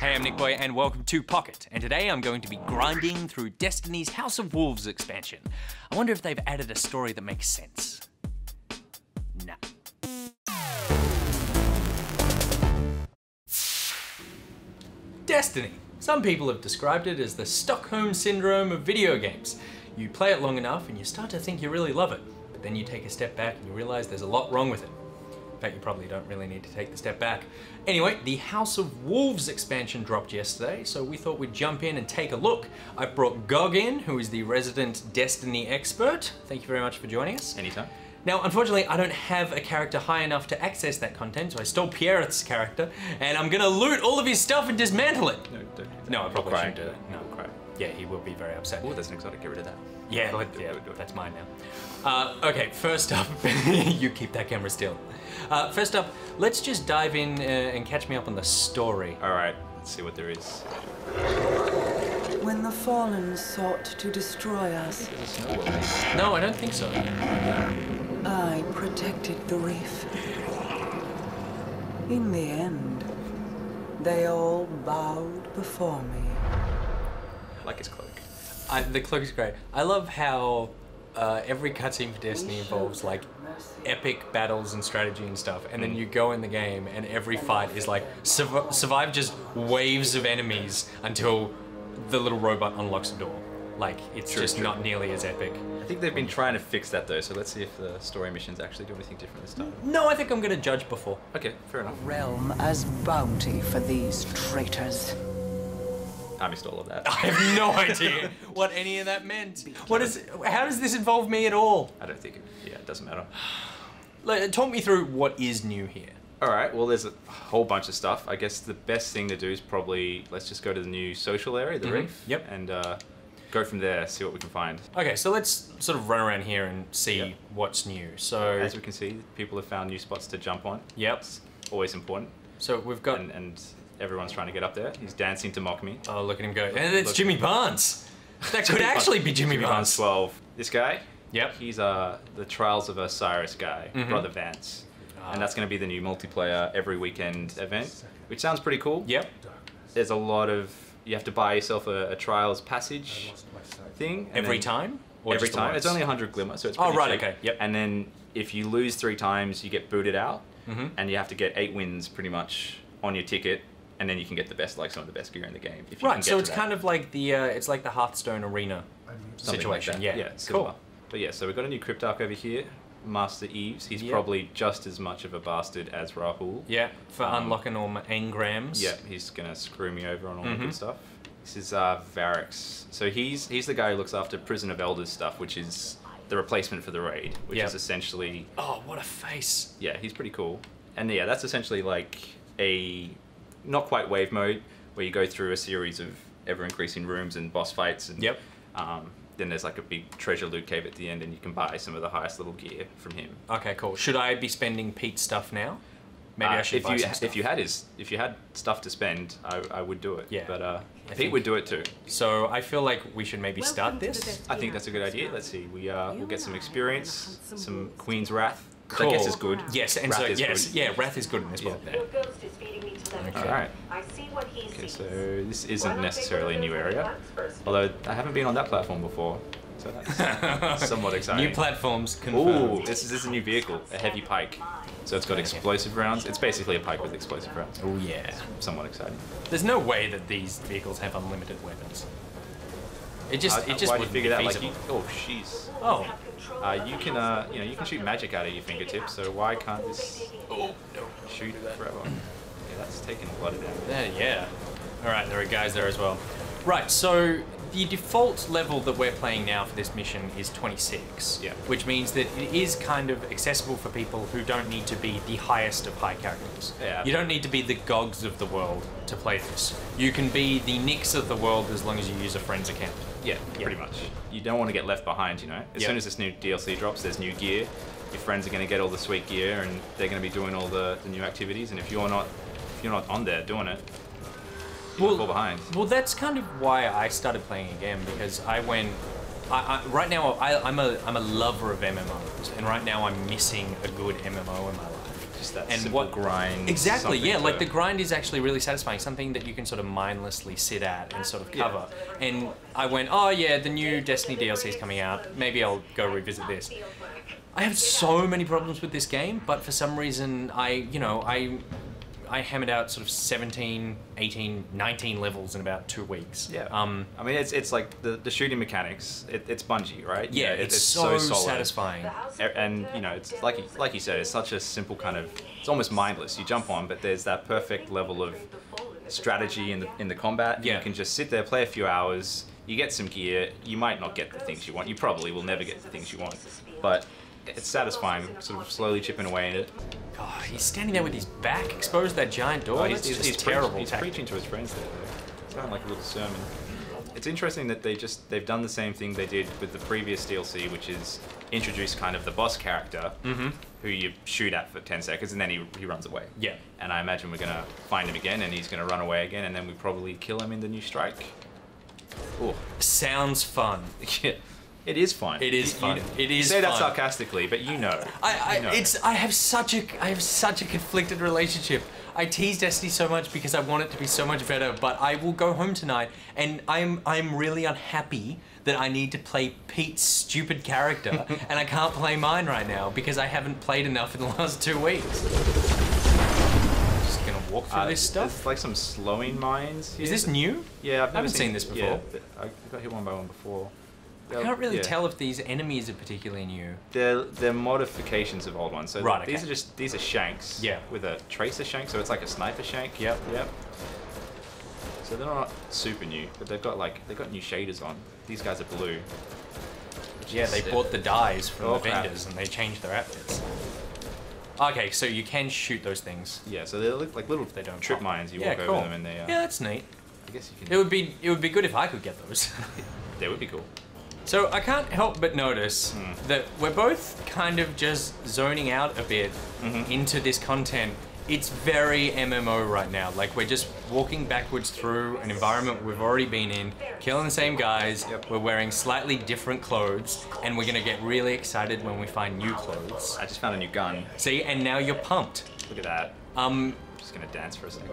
Hey, I'm NichBoy and welcome to Pocket, and today I'm going to be grinding through Destiny's House of Wolves expansion. I wonder if they've added a story that makes sense. Nah. Destiny. Some people have described it as the Stockholm Syndrome of video games. You play it long enough and you start to think you really love it, but then you take a step back and you realize there's a lot wrong with it. In fact, you probably don't really need to take the step back. Anyway, the House of Wolves expansion dropped yesterday, so we thought we'd jump in and take a look. I've brought GoG in, who is the resident Destiny expert. Thank you very much for joining us. Anytime. Now, unfortunately, I don't have a character high enough to access that content, so I stole Pierre's character, and I'm gonna loot all of his stuff and dismantle it. No, don't do that. No, I probably shouldn't do it. No, He'll cry. Yeah, he will be very upset. Oh, there's an exotic, get rid of that. Yeah, do it. that's mine now. Okay, first up, you keep that camera still. First up, let's just dive in and catch me up on the story. All right, let's see what there is. When the fallen sought to destroy us, No, I don't think so. I protected the reef. In the end, they all bowed before me. I like his cloak. The cloak is great. I love how every cutscene for Destiny involves like epic battles and strategy and stuff, and then you go in the game and every fight is like survive just waves of enemies until the little robot unlocks a door. Like, it's just not nearly as epic. I think they've been trying to fix that though, so let's see if the story missions actually do anything different this time. No, I think I'm gonna judge before. Okay, fair enough. Realm as bounty for these traitors. I missed all of that. I have no idea what any of that meant. How does this involve me at all? I don't think it doesn't matter. Talk me through what is new here. All right, well, there's a whole bunch of stuff. I guess the best thing to do is probably, let's just go to the new social area, the reef. Yep. And go from there, see what we can find. Okay, so let's sort of run around here and see what's new. So, as we can see, people have found new spots to jump on. Yep. It's always important. So we've got... And everyone's trying to get up there. He's dancing to mock me. Oh, look at him go. And it's Jimmy Barnes. That could actually be Jimmy Barnes. 12. This guy? Yep. He's the Trials of Osiris guy, Brother Vance. And that's going to be the new multiplayer every weekend event, which sounds pretty cool. Yep. There's a lot of... You have to buy yourself a Trials passage thing. Every time? Or every just time. once? It's only 100 glimmer, so it's pretty cheap. Okay. Yep. And then if you lose 3 times, you get booted out. And you have to get 8 wins pretty much on your ticket. And then you can get the best, like some of the best gear in the game. If you can get so to it's that. kind of like the it's like the Hearthstone arena situation. Like yeah, similar. cool. But yeah, so we've got a new Cryptarch over here, Master Eves. He's probably just as much of a bastard as Rahul. Yeah, for unlocking all my engrams. Yeah, he's gonna screw me over on all the good stuff. This is Varix. So he's the guy who looks after Prison of Elders stuff, which is the replacement for the raid, which is essentially... Oh, what a face. Yeah, he's pretty cool. And yeah, that's essentially like a... not quite wave mode, where you go through a series of ever-increasing rooms and boss fights. And, then there's like a big treasure loot cave at the end, and you can buy some of the highest little gear from him. Okay, cool. Should I be spending Pete's stuff now? Maybe I should buy some stuff. If you had stuff to spend, I would do it. Yeah. But Pete would do it too. So I feel like we should maybe start this. I think that's a good idea. Let's see. We'll get some experience, some Queen's Wrath. Cool. Which I guess is good. Yes, and Wrath so is yes, good. yeah, Wrath is good in this one. Okay. All right. Okay, so this isn't necessarily a new area, although I haven't been on that platform before, so that's somewhat exciting. New platforms confirmed. Ooh, this is a new vehicle, a heavy pike. So it's got explosive rounds. It's basically a pike with explosive rounds. Oh yeah. Somewhat exciting. There's no way that these vehicles have unlimited weapons. It just why do you wouldn't figure be that? Like, feasible. oh, jeez. Oh. You can, you can shoot magic out of your fingertips. So why can't this shoot forever? Yeah, that's taking a lot of damage. Yeah. All right, there are guys there as well. Right, so the default level that we're playing now for this mission is 26. Yeah. Which means that it is kind of accessible for people who don't need to be the highest of high characters. Yeah. You don't need to be the GoGs of the world to play this. You can be the Nicks of the world as long as you use a friend's account. Yeah, pretty much. You don't want to get left behind, you know? As soon as this new DLC drops, there's new gear. Your friends are going to get all the sweet gear, and they're going to be doing all the new activities, and if you're not on there doing it, you'll fall behind. Well, that's kind of why I started playing again, because I went... right now, I'm a lover of MMOs, and right now I'm missing a good MMO in my life. just that simple grind. Exactly, yeah, like the grind is actually really satisfying, something that you can sort of mindlessly sit at and sort of cover. Yeah. And I went, oh yeah, the new Destiny DLC is coming out, maybe I'll go revisit this. I have so many problems with this game, but for some reason I hammered out sort of 17, 18, 19 levels in about 2 weeks. Yeah. I mean, it's like the shooting mechanics. It's Bungie, right? Yeah, it's so solid. Satisfying. And you know, it's like you said, it's such a simple kind of. It's almost mindless. You jump on, but there's that perfect level of strategy in the combat. Yeah. You can just sit there, play a few hours. You get some gear. You might not get the things you want. You probably will never get the things you want, but it's satisfying, sort of slowly chipping away at it. God, he's standing there with his back exposed to that giant door. He's terrible. He's preaching to his friends there, though. It's kind of like a little sermon. It's interesting that they've done the same thing they did with the previous DLC, which is introduce kind of the boss character, who you shoot at for 10 seconds, and then he runs away. Yeah. And I imagine we're gonna find him again, and he's gonna run away again, and then we probably kill him in the new strike. Oh, sounds fun. Yeah. It is fun. It is fun. It is. You say that sarcastically, but you know. I have such a conflicted relationship. I tease Destiny so much because I want it to be so much better, but I will go home tonight and I'm really unhappy that I need to play Pete's stupid character and I can't play mine right now because I haven't played enough in the last 2 weeks. Just gonna walk through this stuff. There's like some slowing mines. Is this new? Yeah, I haven't seen this before. Yeah, I got hit one by one before. I can't really tell if these enemies are particularly new. They're modifications of old ones. So right, these are shanks. Yeah. With a tracer shank, so it's like a sniper shank. Yep. So they're not super new, but they've got new shaders on. These guys are blue. Yeah, they bought the dyes from the vendors and they changed their outfits. Okay, so you can shoot those things. Yeah, so they look like little trip mines. You walk over them and they. Yeah, that's neat. I guess you can. It would be good if I could get those. They would be cool. So I can't help but notice that we're both kind of just zoning out a bit into this content. It's very MMO right now. Like we're just walking backwards through an environment we've already been in, killing the same guys. Yep. We're wearing slightly different clothes, and we're gonna get really excited when we find new clothes. I just found a new gun. See, and now you're pumped. Look at that. I'm just gonna dance for a second.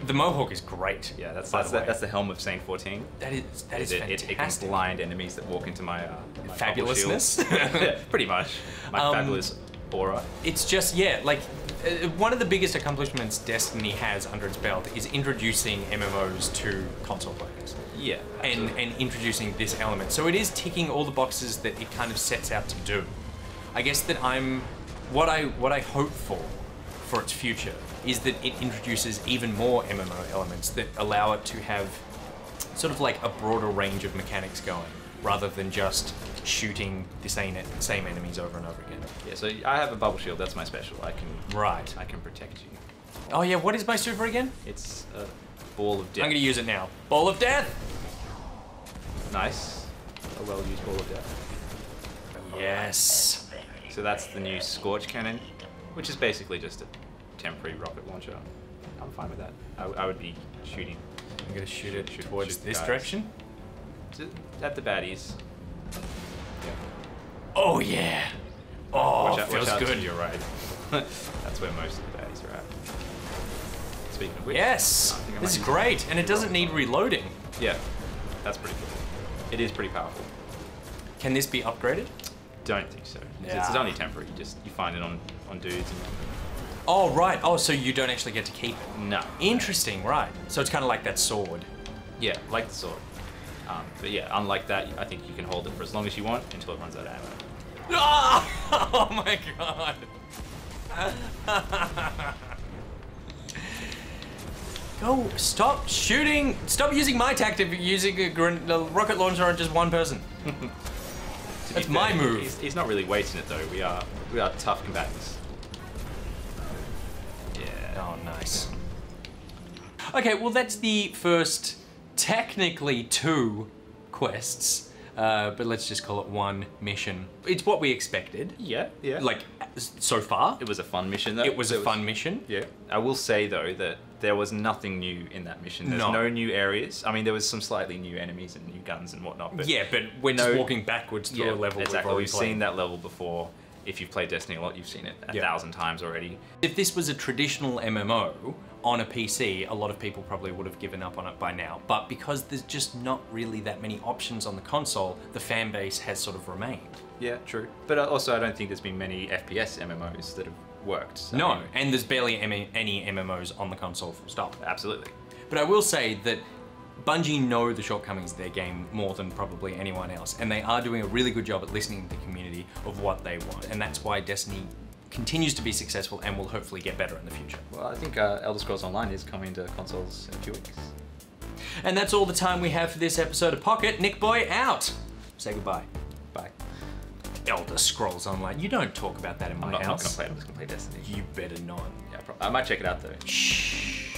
The mohawk is great. Yeah, that's the helm of Saint 14. That is fantastic. It can blind enemies that walk into my fabulousness. Pretty much. My fabulous aura. It's just like one of the biggest accomplishments Destiny has under its belt is introducing MMOs to console players. Yeah. And introducing this element. So it is ticking all the boxes that it kind of sets out to do. I guess that what I hope for its future is that it introduces even more MMO elements that allow it to have sort of like a broader range of mechanics going, rather than just shooting the same enemies over and over again. Yeah, so I have a bubble shield, that's my special. I can protect you. Oh yeah, what is my super again? It's a ball of death. I'm gonna use it now. Ball of death! Nice. A well-used ball of death. Yes. So that's the new Scorch Cannon, which is basically just a temporary rocket launcher. I'm fine with that. I would be shooting. I'm gonna shoot it towards this direction. At the baddies. Yeah. Oh yeah. Oh, feels good. You're right. That's where most of the baddies are at. Speaking of which, yes, this is great, and it doesn't need reloading. Yeah, that's pretty cool. It is pretty powerful. Can this be upgraded? Don't think so. Yeah. It's only temporary. You find it on dudes and. Oh, right. Oh, so you don't actually get to keep it? No. Interesting, right. So it's kind of like that sword. Yeah, like the sword. But yeah, unlike that, I think you can hold it for as long as you want until it runs out of ammo. Oh my god. Go, stop shooting. Stop using my tactic of using a rocket launcher on just one person. That's my move. He's not really wasting it though. We are tough combatants. Oh, nice. Okay, well that's the first, technically 2 quests, but let's just call it 1 mission. It's what we expected. Yeah. Like, so far. It was a fun mission though. It was a fun mission. Yeah. I will say though that there was nothing new in that mission. There's no new areas. I mean, there was some slightly new enemies and new guns and whatnot. But yeah, but we're just walking backwards through a level. Exactly. We've seen that level before. if you've played Destiny a lot, you've seen it 1,000 times already. If this was a traditional MMO on a PC, a lot of people probably would have given up on it by now. But because there's just not really that many options on the console, the fan base has sort of remained. Yeah, true. But also, I don't think there's been many FPS MMOs that have worked. So no, and there's barely any MMOs on the console full stop. Absolutely. But I will say that Bungie know the shortcomings of their game more than probably anyone else, and they are doing a really good job at listening to the community of what they want, and that's why Destiny continues to be successful and will hopefully get better in the future. Well, I think Elder Scrolls Online is coming to consoles in a few weeks. And that's all the time we have for this episode of Pocket. NichBoy out. Say goodbye. Bye. Elder Scrolls Online. You don't talk about that in my house. I'm not gonna play it. I'm just gonna play Destiny. You better not. Yeah, I might check it out though. Shh.